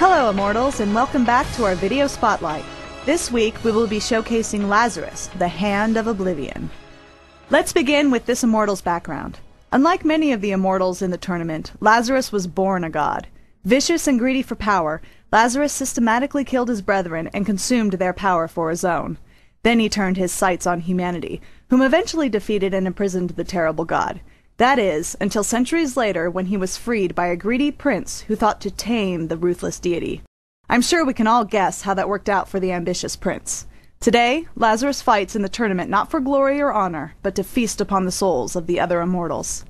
Hello Immortals, and welcome back to our video spotlight. This week we will be showcasing Lazarus, the Hand of Oblivion. Let's begin with this Immortal's background. Unlike many of the Immortals in the tournament, Lazarus was born a god. Vicious and greedy for power, Lazarus systematically killed his brethren and consumed their power for his own. Then he turned his sights on humanity, whom eventually defeated and imprisoned the terrible god. That is, until centuries later when he was freed by a greedy prince who thought to tame the ruthless deity. I'm sure we can all guess how that worked out for the ambitious prince. Today, Lazarus fights in the tournament not for glory or honor, but to feast upon the souls of the other immortals.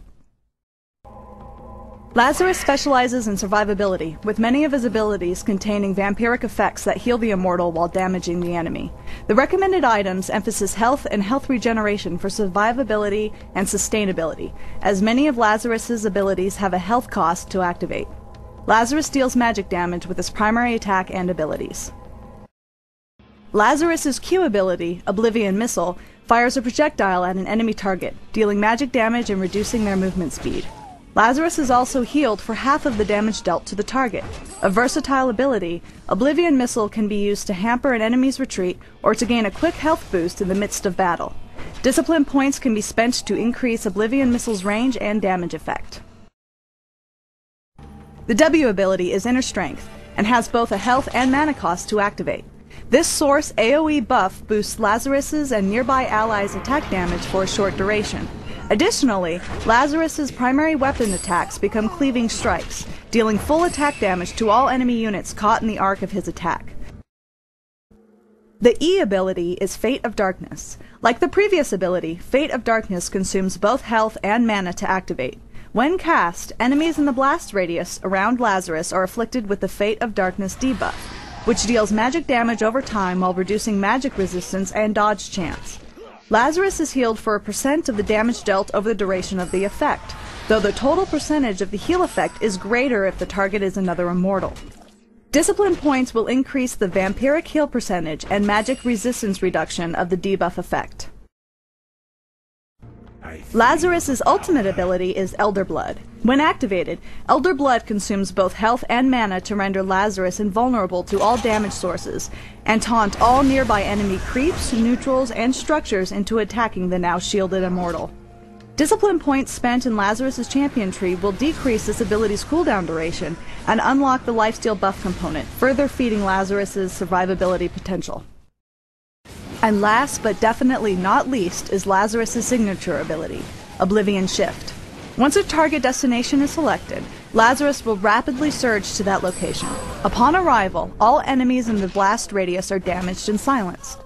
Lazarus specializes in survivability, with many of his abilities containing vampiric effects that heal the immortal while damaging the enemy. The recommended items emphasize health and health regeneration for survivability and sustainability, as many of Lazarus's abilities have a health cost to activate. Lazarus deals magic damage with his primary attack and abilities. Lazarus's Q ability, Oblivion Missile, fires a projectile at an enemy target, dealing magic damage and reducing their movement speed. Lazarus is also healed for half of the damage dealt to the target. A versatile ability, Oblivion Missile can be used to hamper an enemy's retreat or to gain a quick health boost in the midst of battle. Discipline points can be spent to increase Oblivion Missile's range and damage effect. The W ability is Inner Strength, and has both a health and mana cost to activate. This source AoE buff boosts Lazarus's and nearby allies' attack damage for a short duration. Additionally, Lazarus's primary weapon attacks become cleaving strikes, dealing full attack damage to all enemy units caught in the arc of his attack. The E ability is Fate of Darkness. Like the previous ability, Fate of Darkness consumes both health and mana to activate. When cast, enemies in the blast radius around Lazarus are afflicted with the Fate of Darkness debuff, which deals magic damage over time while reducing magic resistance and dodge chance. Lazarus is healed for a % of the damage dealt over the duration of the effect, though the total percentage of the heal effect is greater if the target is another immortal. Discipline points will increase the vampiric heal percentage and magic resistance reduction of the debuff effect. Lazarus's ultimate ability is Elder Blood. When activated, Elder Blood consumes both health and mana to render Lazarus invulnerable to all damage sources, and taunt all nearby enemy creeps, neutrals, and structures into attacking the now shielded immortal. Discipline points spent in Lazarus's champion tree will decrease this ability's cooldown duration and unlock the lifesteal buff component, further feeding Lazarus's survivability potential. And last but definitely not least is Lazarus's signature ability, Oblivion Shift. Once a target destination is selected, Lazarus will rapidly surge to that location. Upon arrival, all enemies in the blast radius are damaged and silenced.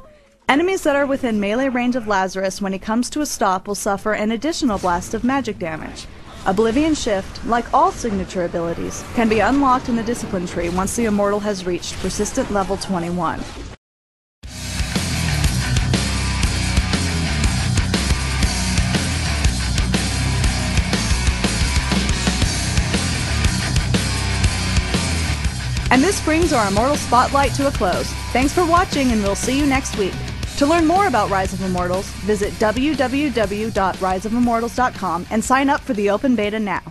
Enemies that are within melee range of Lazarus when he comes to a stop will suffer an additional blast of magic damage. Oblivion Shift, like all signature abilities, can be unlocked in the discipline tree once the immortal has reached persistent level 21. And this brings our Immortal Spotlight to a close. Thanks for watching, and we'll see you next week. To learn more about Rise of Immortals, visit www.riseofimmortals.com and sign up for the open beta now.